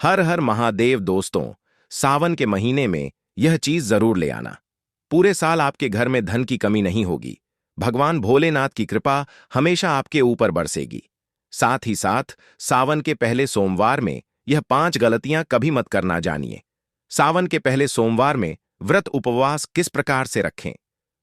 हर हर महादेव दोस्तों। सावन के महीने में यह चीज जरूर ले आना। पूरे साल आपके घर में धन की कमी नहीं होगी। भगवान भोलेनाथ की कृपा हमेशा आपके ऊपर बरसेगी। साथ ही साथ सावन के पहले सोमवार में यह 5 गलतियां कभी मत करना जानिए। सावन के पहले सोमवार में व्रत उपवास किस प्रकार से रखें।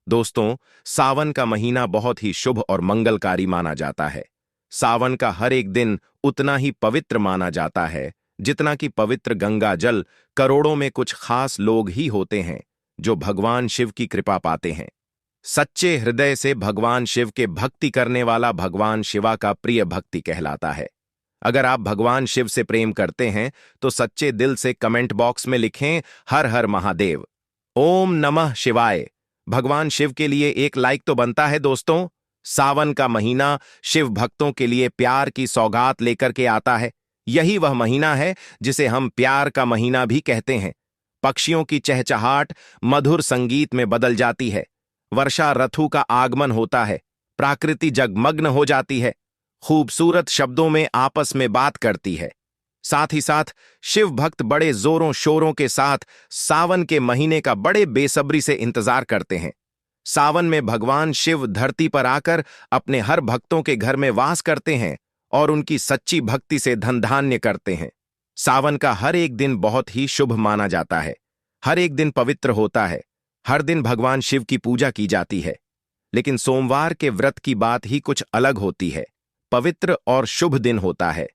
दोस्तों, सावन का महीना बहुत ही शुभ और मंगलकारी माना जाता है। सावन का हर एक दिन उतना ही पवित्र माना जाता है जितना कि पवित्र गंगा जल। करोड़ों में कुछ खास लोग ही होते हैं जो भगवान शिव की कृपा पाते हैं। सच्चे हृदय से भगवान शिव के भक्ति करने वाला भगवान शिवा का प्रिय भक्ति कहलाता है। अगर आप भगवान शिव से प्रेम करते हैं तो सच्चे दिल से कमेंट बॉक्स में लिखें हर हर महादेव, ओम नमः शिवाय। भगवान शिव के लिए एक लाइक तो बनता है दोस्तों। सावन का महीना शिव भक्तों के लिए प्यार की सौगात लेकर के आता है। यही वह महीना है जिसे हम प्यार का महीना भी कहते हैं। पक्षियों की चहचहाट मधुर संगीत में बदल जाती है। वर्षा ऋतु का आगमन होता है। प्रकृति जगमग्न हो जाती है। खूबसूरत शब्दों में आपस में बात करती है। साथ ही साथ शिव भक्त बड़े जोरों शोरों के साथ सावन के महीने का बड़े बेसब्री से इंतजार करते हैं। सावन में भगवान शिव धरती पर आकर अपने हर भक्तों के घर में वास करते हैं और उनकी सच्ची भक्ति से धन धान्य करते हैं। सावन का हर एक दिन बहुत ही शुभ माना जाता है। हर एक दिन पवित्र होता है। हर दिन भगवान शिव की पूजा की जाती है। लेकिन सोमवार के व्रत की बात ही कुछ अलग होती है। पवित्र और शुभ दिन होता है।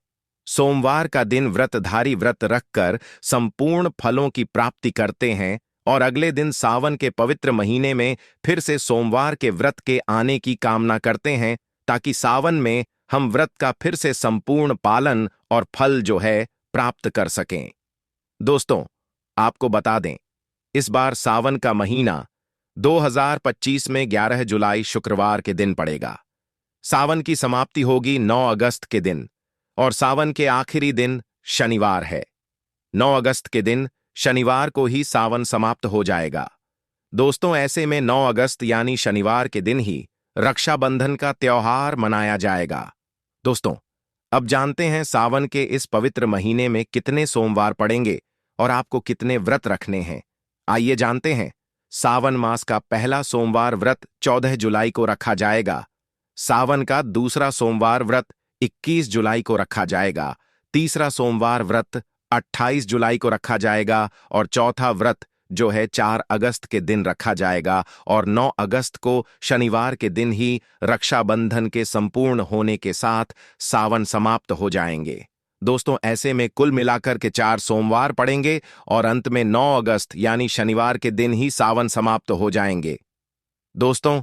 सोमवार का दिन व्रतधारी व्रत रखकर संपूर्ण फलों की प्राप्ति करते हैं और अगले दिन सावन के पवित्र महीने में फिर से सोमवार के व्रत के आने की कामना करते हैं ताकि सावन में हम व्रत का फिर से संपूर्ण पालन और फल जो है प्राप्त कर सकें। दोस्तों, आपको बता दें, इस बार सावन का महीना 2025 में 11 जुलाई शुक्रवार के दिन पड़ेगा। सावन की समाप्ति होगी 9 अगस्त के दिन और सावन के आखिरी दिन शनिवार है। 9 अगस्त के दिन शनिवार को ही सावन समाप्त हो जाएगा। दोस्तों, ऐसे में 9 अगस्त यानी शनिवार के दिन ही रक्षाबंधन का त्योहार मनाया जाएगा। दोस्तों, अब जानते हैं सावन के इस पवित्र महीने में कितने सोमवार पड़ेंगे और आपको कितने व्रत रखने हैं। आइए जानते हैं। सावन मास का पहला सोमवार व्रत 14 जुलाई को रखा जाएगा। सावन का दूसरा सोमवार व्रत 21 जुलाई को रखा जाएगा। तीसरा सोमवार व्रत 28 जुलाई को रखा जाएगा और चौथा व्रत जो है 4 अगस्त के दिन रखा जाएगा और 9 अगस्त को शनिवार के दिन ही रक्षाबंधन के संपूर्ण होने के साथ सावन समाप्त हो जाएंगे। दोस्तों, ऐसे में कुल मिलाकर के 4 सोमवार पड़ेंगे और अंत में 9 अगस्त यानी शनिवार के दिन ही सावन समाप्त हो जाएंगे। दोस्तों,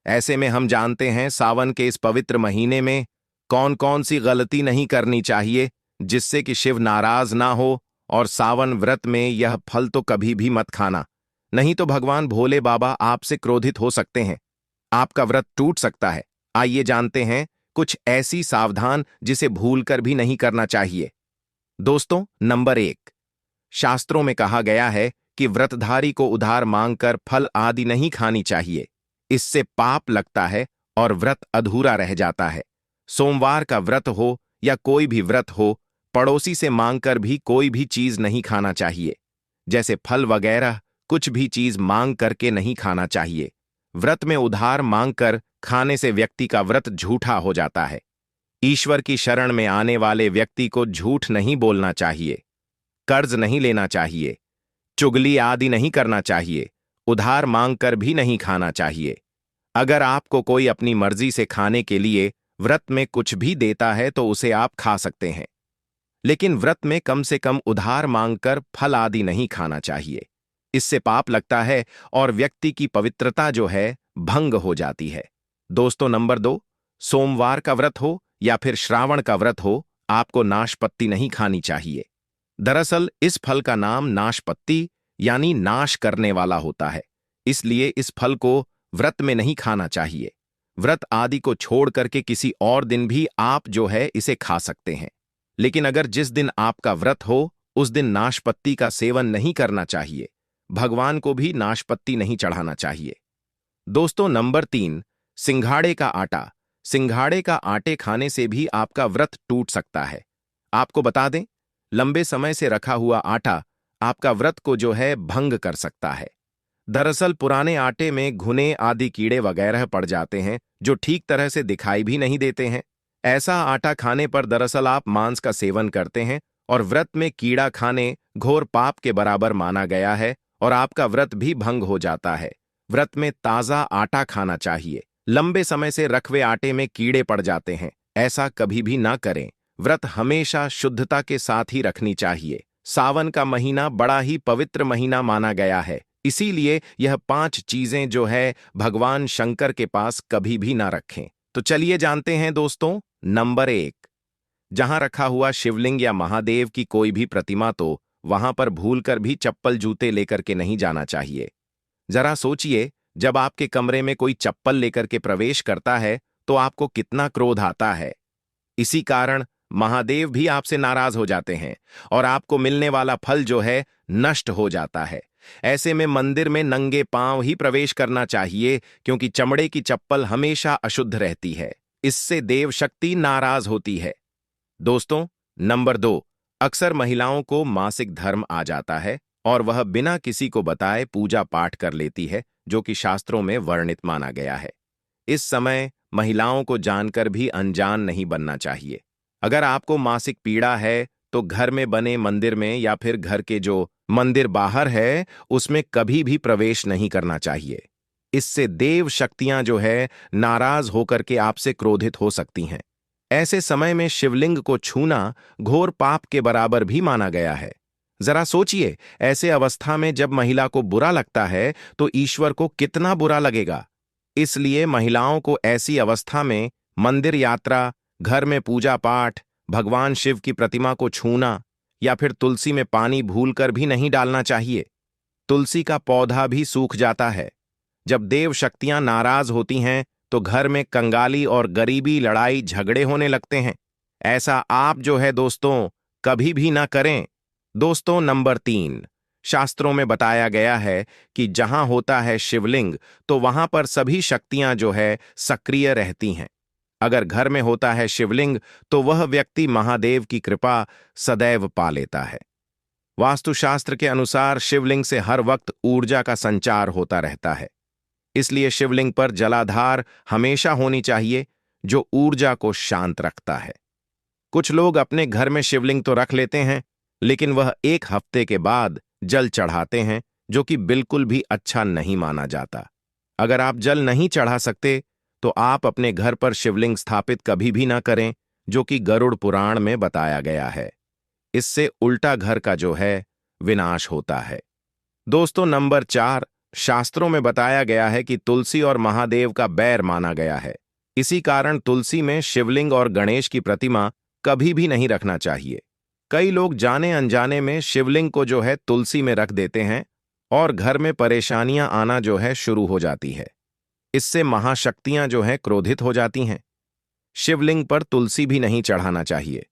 ऐसे में हम जानते हैं सावन के इस पवित्र महीने में कौन कौन सी गलती नहीं करनी चाहिए जिससे कि शिव नाराज ना हो। और सावन व्रत में यह फल तो कभी भी मत खाना, नहीं तो भगवान भोले बाबा आपसे क्रोधित हो सकते हैं। आपका व्रत टूट सकता है। आइए जानते हैं कुछ ऐसी सावधान जिसे भूलकर भी नहीं करना चाहिए। दोस्तों, नंबर 1, शास्त्रों में कहा गया है कि व्रतधारी को उधार मांगकर फल आदि नहीं खानी चाहिए। इससे पाप लगता है और व्रत अधूरा रह जाता है। सोमवार का व्रत हो या कोई भी व्रत हो, पड़ोसी से मांगकर भी कोई भी चीज नहीं खाना चाहिए, जैसे फल वगैरह कुछ भी चीज मांग करके नहीं खाना चाहिए। व्रत में उधार मांगकर खाने से व्यक्ति का व्रत झूठा हो जाता है। ईश्वर की शरण में आने वाले व्यक्ति को झूठ नहीं बोलना चाहिए, कर्ज नहीं लेना चाहिए, चुगली आदि नहीं करना चाहिए, उधार मांगकर भी नहीं खाना चाहिए। अगर आपको कोई अपनी मर्जी से खाने के लिए व्रत में कुछ भी देता है तो उसे आप खा सकते हैं, लेकिन व्रत में कम से कम उधार मांगकर फल आदि नहीं खाना चाहिए। इससे पाप लगता है और व्यक्ति की पवित्रता जो है भंग हो जाती है। दोस्तों, नंबर 2, सोमवार का व्रत हो या फिर श्रावण का व्रत हो, आपको नाशपत्ती नहीं खानी चाहिए। दरअसल इस फल का नाम नाशपत्ती यानी नाश करने वाला होता है, इसलिए इस फल को व्रत में नहीं खाना चाहिए। व्रत आदि को छोड़ करके किसी और दिन भी आप जो है इसे खा सकते हैं, लेकिन अगर जिस दिन आपका व्रत हो उस दिन नाशपत्ती का सेवन नहीं करना चाहिए। भगवान को भी नाशपत्ती नहीं चढ़ाना चाहिए। दोस्तों, नंबर 3, सिंघाड़े का आटा। सिंघाड़े का आटे खाने से भी आपका व्रत टूट सकता है। आपको बता दें, लंबे समय से रखा हुआ आटा आपका व्रत को जो है भंग कर सकता है। दरअसल पुराने आटे में घुने आदि कीड़े वगैरह पड़ जाते हैं जो ठीक तरह से दिखाई भी नहीं देते हैं। ऐसा आटा खाने पर दरअसल आप मांस का सेवन करते हैं और व्रत में कीड़ा खाने घोर पाप के बराबर माना गया है और आपका व्रत भी भंग हो जाता है। व्रत में ताज़ा आटा खाना चाहिए। लंबे समय से रखे आटे में कीड़े पड़ जाते हैं, ऐसा कभी भी ना करें। व्रत हमेशा शुद्धता के साथ ही रखनी चाहिए। सावन का महीना बड़ा ही पवित्र महीना माना गया है, इसीलिए यह 5 चीजें जो है भगवान शंकर के पास कभी भी ना रखें। तो चलिए जानते हैं दोस्तों। नंबर 1, जहां रखा हुआ शिवलिंग या महादेव की कोई भी प्रतिमा तो वहां पर भूलकर भी चप्पल जूते लेकर के नहीं जाना चाहिए। जरा सोचिए, जब आपके कमरे में कोई चप्पल लेकर के प्रवेश करता है तो आपको कितना क्रोध आता है। इसी कारण महादेव भी आपसे नाराज हो जाते हैं और आपको मिलने वाला फल जो है नष्ट हो जाता है। ऐसे में मंदिर में नंगे पांव ही प्रवेश करना चाहिए, क्योंकि चमड़े की चप्पल हमेशा अशुद्ध रहती है। इससे देव शक्ति नाराज होती है। दोस्तों, नंबर 2, अक्सर महिलाओं को मासिक धर्म आ जाता है और वह बिना किसी को बताए पूजा पाठ कर लेती है, जो कि शास्त्रों में वर्णित माना गया है। इस समय महिलाओं को जानकर भी अनजान नहीं बनना चाहिए। अगर आपको मासिक पीड़ा है तो घर में बने मंदिर में या फिर घर के जो मंदिर बाहर है उसमें कभी भी प्रवेश नहीं करना चाहिए। इससे देव शक्तियां जो है नाराज होकर के आपसे क्रोधित हो सकती हैं। ऐसे समय में शिवलिंग को छूना घोर पाप के बराबर भी माना गया है। जरा सोचिए, ऐसे अवस्था में जब महिला को बुरा लगता है तो ईश्वर को कितना बुरा लगेगा। इसलिए महिलाओं को ऐसी अवस्था में मंदिर यात्रा, घर में पूजा पाठ, भगवान शिव की प्रतिमा को छूना या फिर तुलसी में पानी भूलकर भी नहीं डालना चाहिए। तुलसी का पौधा भी सूख जाता है। जब देव शक्तियां नाराज होती हैं तो घर में कंगाली और गरीबी, लड़ाई झगड़े होने लगते हैं। ऐसा आप जो है दोस्तों कभी भी ना करें। दोस्तों, नंबर 3, शास्त्रों में बताया गया है कि जहां होता है शिवलिंग तो वहां पर सभी शक्तियां जो है सक्रिय रहती हैं। अगर घर में होता है शिवलिंग तो वह व्यक्ति महादेव की कृपा सदैव पा लेता है। वास्तुशास्त्र के अनुसार शिवलिंग से हर वक्त ऊर्जा का संचार होता रहता है। इसलिए शिवलिंग पर जलाधार हमेशा होनी चाहिए, जो ऊर्जा को शांत रखता है। कुछ लोग अपने घर में शिवलिंग तो रख लेते हैं, लेकिन वह 1 हफ्ते के बाद जल चढ़ाते हैं, जो कि बिल्कुल भी अच्छा नहीं माना जाता। अगर आप जल नहीं चढ़ा सकते तो आप अपने घर पर शिवलिंग स्थापित कभी भी ना करें, जो कि गरुड़ पुराण में बताया गया है। इससे उल्टा घर का जो है विनाश होता है। दोस्तों, नंबर 4, शास्त्रों में बताया गया है कि तुलसी और महादेव का बैर माना गया है। इसी कारण तुलसी में शिवलिंग और गणेश की प्रतिमा कभी भी नहीं रखना चाहिए। कई लोग जाने अनजाने में शिवलिंग को जो है तुलसी में रख देते हैं और घर में परेशानियां आना जो है शुरू हो जाती है। इससे महाशक्तियां जो है क्रोधित हो जाती हैं। शिवलिंग पर तुलसी भी नहीं चढ़ाना चाहिए।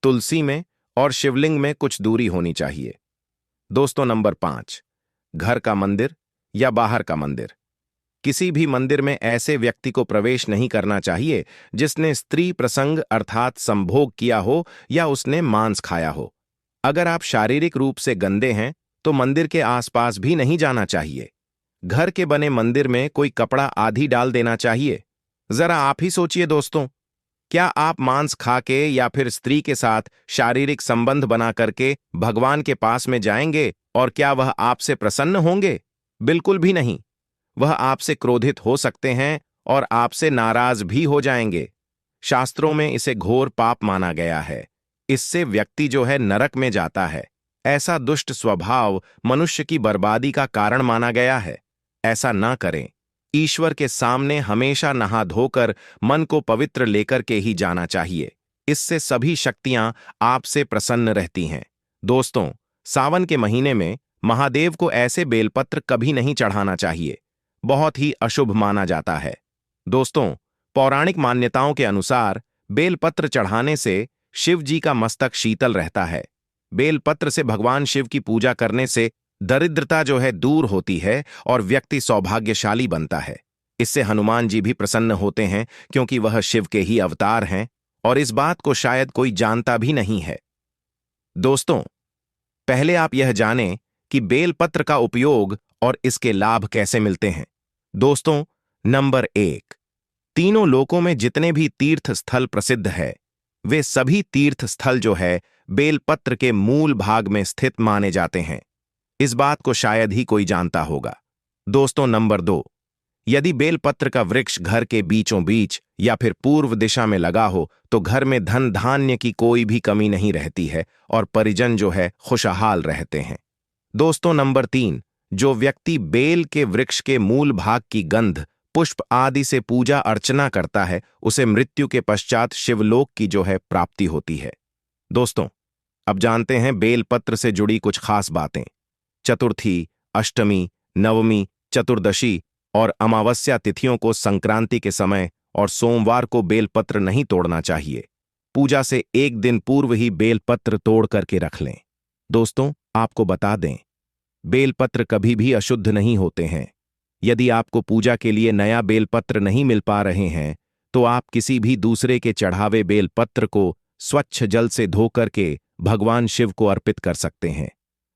तुलसी में और शिवलिंग में कुछ दूरी होनी चाहिए। दोस्तों, नंबर 5, घर का मंदिर या बाहर का मंदिर। किसी भी मंदिर में ऐसे व्यक्ति को प्रवेश नहीं करना चाहिए जिसने स्त्री प्रसंग अर्थात संभोग किया हो या उसने मांस खाया हो। अगर आप शारीरिक रूप से गंदे हैं तो मंदिर के आसपास भी नहीं जाना चाहिए। घर के बने मंदिर में कोई कपड़ा आधी डाल देना चाहिए। जरा आप ही सोचिए दोस्तों, क्या आप मांस खा के या फिर स्त्री के साथ शारीरिक संबंध बना करके भगवान के पास में जाएंगे और क्या वह आपसे प्रसन्न होंगे? बिल्कुल भी नहीं। वह आपसे क्रोधित हो सकते हैं और आपसे नाराज भी हो जाएंगे। शास्त्रों में इसे घोर पाप माना गया है। इससे व्यक्ति जो है नरक में जाता है। ऐसा दुष्ट स्वभाव मनुष्य की बर्बादी का कारण माना गया है। ऐसा ना करें। ईश्वर के सामने हमेशा नहा धोकर मन को पवित्र लेकर के ही जाना चाहिए। इससे सभी शक्तियां आपसे प्रसन्न रहती हैं। दोस्तों, सावन के महीने में महादेव को ऐसे बेलपत्र कभी नहीं चढ़ाना चाहिए। बहुत ही अशुभ माना जाता है। दोस्तों, पौराणिक मान्यताओं के अनुसार बेलपत्र चढ़ाने से शिव जी का मस्तक शीतल रहता है। बेलपत्र से भगवान शिव की पूजा करने से दरिद्रता जो है दूर होती है और व्यक्ति सौभाग्यशाली बनता है। इससे हनुमान जी भी प्रसन्न होते हैं, क्योंकि वह शिव के ही अवतार हैं और इस बात को शायद कोई जानता भी नहीं है। दोस्तों, पहले आप यह जानें कि बेलपत्र का उपयोग और इसके लाभ कैसे मिलते हैं। दोस्तों, नंबर 1, तीनों लोकों में जितने भी तीर्थ स्थल प्रसिद्ध है, वे सभी तीर्थ स्थल जो है बेलपत्र के मूल भाग में स्थित माने जाते हैं। इस बात को शायद ही कोई जानता होगा। दोस्तों, नंबर 2, यदि बेलपत्र का वृक्ष घर के बीचों बीच या फिर पूर्व दिशा में लगा हो तो घर में धन धान्य की कोई भी कमी नहीं रहती है और परिजन जो है खुशहाल रहते हैं। दोस्तों, नंबर 3, जो व्यक्ति बेल के वृक्ष के मूल भाग की गंध, पुष्प आदि से पूजा अर्चना करता है, उसे मृत्यु के पश्चात शिवलोक की जो है प्राप्ति होती है। दोस्तों, अब जानते हैं बेलपत्र से जुड़ी कुछ खास बातें। चतुर्थी, अष्टमी, नवमी, चतुर्दशी और अमावस्या तिथियों को संक्रांति के समय और सोमवार को बेलपत्र नहीं तोड़ना चाहिए। पूजा से एक दिन पूर्व ही बेलपत्र तोड़ करके रख लें। दोस्तों, आपको बता दें, बेलपत्र कभी भी अशुद्ध नहीं होते हैं। यदि आपको पूजा के लिए नया बेलपत्र नहीं मिल पा रहे हैं तो आप किसी भी दूसरे के चढ़ावे बेलपत्र को स्वच्छ जल से धो करके भगवान शिव को अर्पित कर सकते हैं।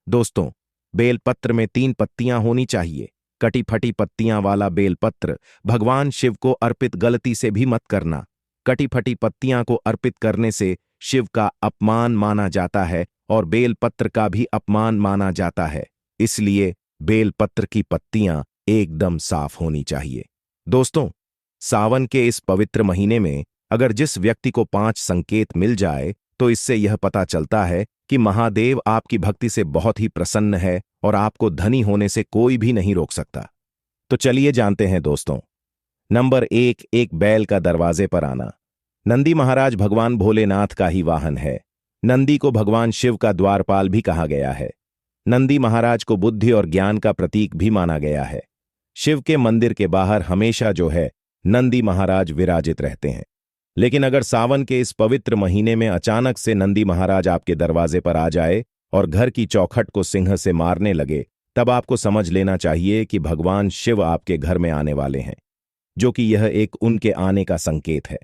दोस्तों, बेलपत्र में 3 पत्तियां होनी चाहिए। कटी फटी पत्तियां वाला बेलपत्र भगवान शिव को अर्पित गलती से भी मत करना। कटी फटी पत्तियां को अर्पित करने से शिव का अपमान माना जाता है और बेलपत्र का भी अपमान माना जाता है। इसलिए बेलपत्र की पत्तियां एकदम साफ होनी चाहिए। दोस्तों, सावन के इस पवित्र महीने में अगर जिस व्यक्ति को 5 संकेत मिल जाए तो इससे यह पता चलता है कि महादेव आपकी भक्ति से बहुत ही प्रसन्न है और आपको धनी होने से कोई भी नहीं रोक सकता। तो चलिए जानते हैं दोस्तों। नंबर 1, एक बैल का दरवाजे पर आना। नंदी महाराज भगवान भोलेनाथ का ही वाहन है। नंदी को भगवान शिव का द्वारपाल भी कहा गया है। नंदी महाराज को बुद्धि और ज्ञान का प्रतीक भी माना गया है। शिव के मंदिर के बाहर हमेशा जो है नंदी महाराज विराजित रहते हैं। लेकिन अगर सावन के इस पवित्र महीने में अचानक से नंदी महाराज आपके दरवाजे पर आ जाए और घर की चौखट को सिंह से मारने लगे, तब आपको समझ लेना चाहिए कि भगवान शिव आपके घर में आने वाले हैं, जो कि यह एक उनके आने का संकेत है।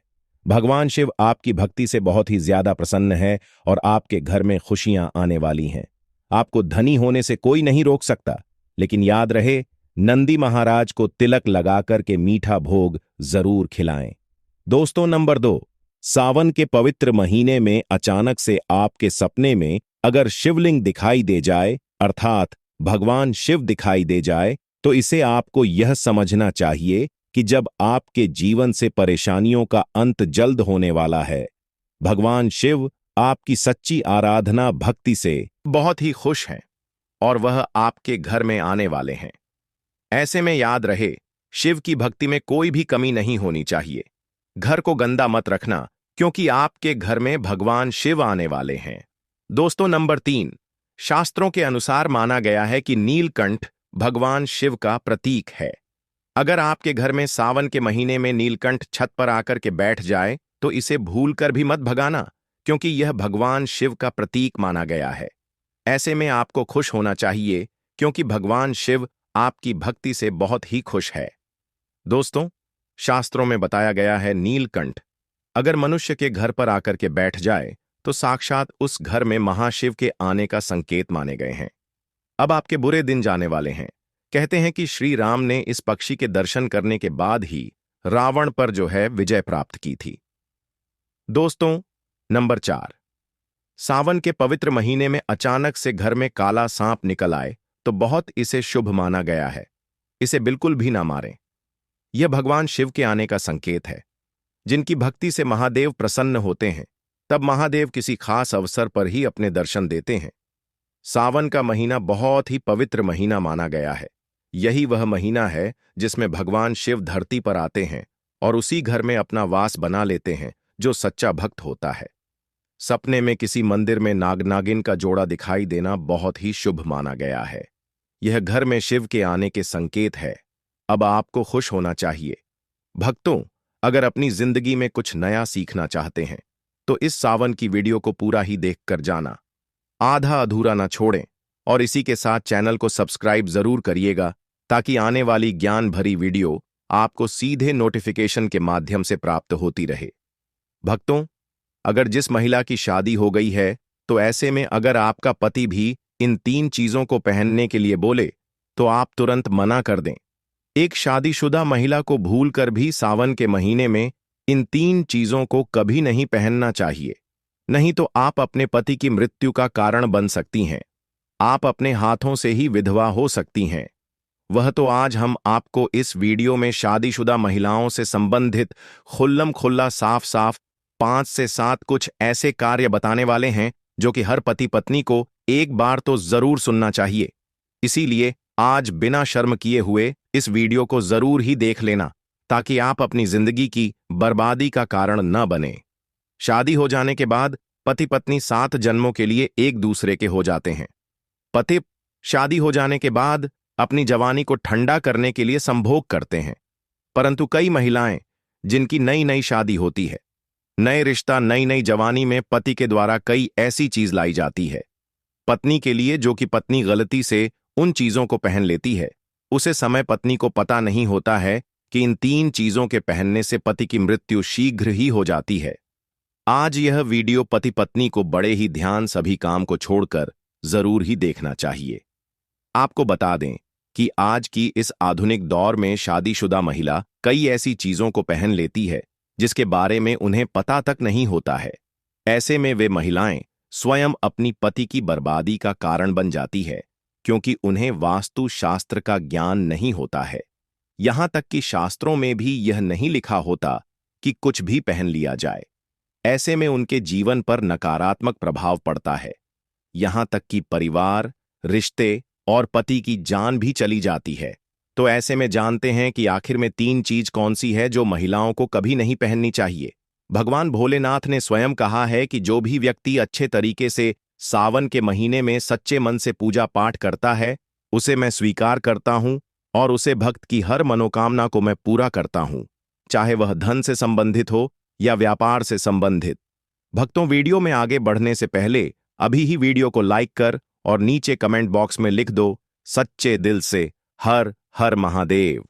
भगवान शिव आपकी भक्ति से बहुत ही ज्यादा प्रसन्न है और आपके घर में खुशियां आने वाली हैं। आपको धनी होने से कोई नहीं रोक सकता, लेकिन याद रहे, नंदी महाराज को तिलक लगाकर के मीठा भोग जरूर खिलाएं। दोस्तों, नंबर 2, सावन के पवित्र महीने में अचानक से आपके सपने में अगर शिवलिंग दिखाई दे जाए, अर्थात भगवान शिव दिखाई दे जाए, तो इसे आपको यह समझना चाहिए कि जब आपके जीवन से परेशानियों का अंत जल्द होने वाला है। भगवान शिव आपकी सच्ची आराधना भक्ति से बहुत ही खुश हैं और वह आपके घर में आने वाले हैं। ऐसे में याद रहे, शिव की भक्ति में कोई भी कमी नहीं होनी चाहिए। घर को गंदा मत रखना, क्योंकि आपके घर में भगवान शिव आने वाले हैं। दोस्तों, नंबर 3, शास्त्रों के अनुसार माना गया है कि नीलकंठ भगवान शिव का प्रतीक है। अगर आपके घर में सावन के महीने में नीलकंठ छत पर आकर के बैठ जाए तो इसे भूलकर भी मत भगाना, क्योंकि यह भगवान शिव का प्रतीक माना गया है। ऐसे में आपको खुश होना चाहिए, क्योंकि भगवान शिव आपकी भक्ति से बहुत ही खुश है। दोस्तों, शास्त्रों में बताया गया है, नीलकंठ अगर मनुष्य के घर पर आकर के बैठ जाए तो साक्षात उस घर में महाशिव के आने का संकेत माने गए हैं। अब आपके बुरे दिन जाने वाले हैं। कहते हैं कि श्री राम ने इस पक्षी के दर्शन करने के बाद ही रावण पर जो है विजय प्राप्त की थी। दोस्तों, नंबर 4, सावन के पवित्र महीने में अचानक से घर में काला सांप निकल आए तो बहुत इसे शुभ माना गया है। इसे बिल्कुल भी ना मारें। यह भगवान शिव के आने का संकेत है। जिनकी भक्ति से महादेव प्रसन्न होते हैं, तब महादेव किसी खास अवसर पर ही अपने दर्शन देते हैं। सावन का महीना बहुत ही पवित्र महीना माना गया है। यही वह महीना है जिसमें भगवान शिव धरती पर आते हैं और उसी घर में अपना वास बना लेते हैं जो सच्चा भक्त होता है। सपने में किसी मंदिर में नाग नागिन का जोड़ा दिखाई देना बहुत ही शुभ माना गया है। यह घर में शिव के आने के संकेत है। अब आपको खुश होना चाहिए। भक्तों, अगर अपनी जिंदगी में कुछ नया सीखना चाहते हैं तो इस सावन की वीडियो को पूरा ही देखकर जाना, आधा अधूरा ना छोड़ें और इसी के साथ चैनल को सब्सक्राइब जरूर करिएगा ताकि आने वाली ज्ञान भरी वीडियो आपको सीधे नोटिफिकेशन के माध्यम से प्राप्त होती रहे। भक्तों, अगर जिस महिला की शादी हो गई है तो ऐसे में अगर आपका पति भी इन 3 चीजों को पहनने के लिए बोले तो आप तुरंत मना कर दें। एक शादीशुदा महिला को भूलकर भी सावन के महीने में इन 3 चीजों को कभी नहीं पहनना चाहिए, नहीं तो आप अपने पति की मृत्यु का कारण बन सकती हैं। आप अपने हाथों से ही विधवा हो सकती हैं। वह तो आज हम आपको इस वीडियो में शादीशुदा महिलाओं से संबंधित खुल्लम खुल्ला साफ साफ 5 से 7 कुछ ऐसे कार्य बताने वाले हैं जो कि हर पति पत्नी को एक बार तो जरूर सुनना चाहिए। इसीलिए आज बिना शर्म किए हुए इस वीडियो को जरूर ही देख लेना, ताकि आप अपनी जिंदगी की बर्बादी का कारण न बने। शादी हो जाने के बाद पति पत्नी 7 जन्मों के लिए एक दूसरे के हो जाते हैं। पति शादी हो जाने के बाद अपनी जवानी को ठंडा करने के लिए संभोग करते हैं, परंतु कई महिलाएं जिनकी नई नई शादी होती है, नए रिश्ता, नई नई जवानी में पति के द्वारा कई ऐसी चीज लाई जाती है पत्नी के लिए जो कि पत्नी गलती से उन चीजों को पहन लेती है। उसे समय पत्नी को पता नहीं होता है कि इन 3 चीजों के पहनने से पति की मृत्यु शीघ्र ही हो जाती है। आज यह वीडियो पति पत्नी को बड़े ही ध्यान सभी काम को छोड़कर जरूर ही देखना चाहिए। आपको बता दें कि आज की इस आधुनिक दौर में शादीशुदा महिला कई ऐसी चीजों को पहन लेती है जिसके बारे में उन्हें पता तक नहीं होता है। ऐसे में वे महिलाएं स्वयं अपनी पति की बर्बादी का कारण बन जाती है, क्योंकि उन्हें वास्तु शास्त्र का ज्ञान नहीं होता है। यहां तक कि शास्त्रों में भी यह नहीं लिखा होता कि कुछ भी पहन लिया जाए। ऐसे में उनके जीवन पर नकारात्मक प्रभाव पड़ता है। यहां तक कि परिवार, रिश्ते और पति की जान भी चली जाती है। तो ऐसे में जानते हैं कि आखिर में 3 चीज कौन सी है जो महिलाओं को कभी नहीं पहननी चाहिए। भगवान भोलेनाथ ने स्वयं कहा है कि जो भी व्यक्ति अच्छे तरीके से सावन के महीने में सच्चे मन से पूजा पाठ करता है, उसे मैं स्वीकार करता हूं और उसे भक्त की हर मनोकामना को मैं पूरा करता हूं, चाहे वह धन से संबंधित हो या व्यापार से संबंधित। भक्तों, वीडियो में आगे बढ़ने से पहले अभी ही वीडियो को लाइक कर और नीचे कमेंट बॉक्स में लिख दो सच्चे दिल से हर हर महादेव।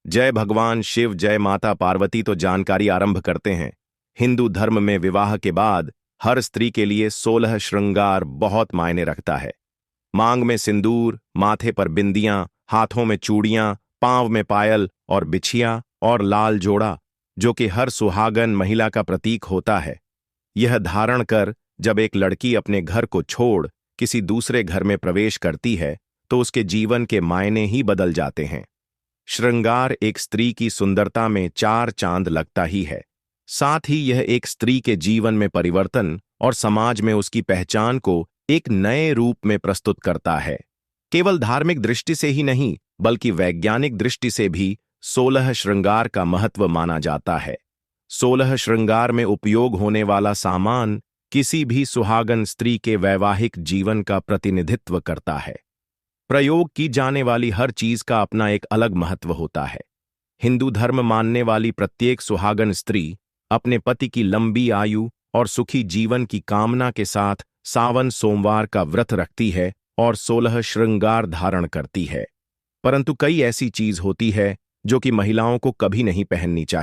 जय भगवान शिव, जय माता पार्वती। तो जानकारी आरंभ करते हैं। हिंदू धर्म में विवाह के बाद हर स्त्री के लिए 16 श्रृंगार बहुत मायने रखता है। मांग में सिंदूर, माथे पर बिंदियां, हाथों में चूड़ियां, पांव में पायल और बिछिया और लाल जोड़ा, जो कि हर सुहागन महिला का प्रतीक होता है। यह धारण कर जब एक लड़की अपने घर को छोड़ किसी दूसरे घर में प्रवेश करती है तो उसके जीवन के मायने ही बदल जाते हैं। श्रृंगार एक स्त्री की सुंदरता में 4 चांद लगता ही है। साथ ही यह एक स्त्री के जीवन में परिवर्तन और समाज में उसकी पहचान को एक नए रूप में प्रस्तुत करता है। केवल धार्मिक दृष्टि से ही नहीं, बल्कि वैज्ञानिक दृष्टि से भी 16 श्रृंगार का महत्व माना जाता है। 16 श्रृंगार में उपयोग होने वाला सामान किसी भी सुहागन स्त्री के वैवाहिक जीवन का प्रतिनिधित्व करता है। प्रयोग की जाने वाली हर चीज का अपना एक अलग महत्व होता है। हिंदू धर्म मानने वाली प्रत्येक सुहागन स्त्री अपने पति की लंबी आयु और सुखी जीवन की कामना के साथ सावन सोमवार का व्रत रखती है और 16 श्रृंगार धारण करती है। परंतु कई ऐसी चीज होती है जो कि महिलाओं को कभी नहीं पहननी चाहिए।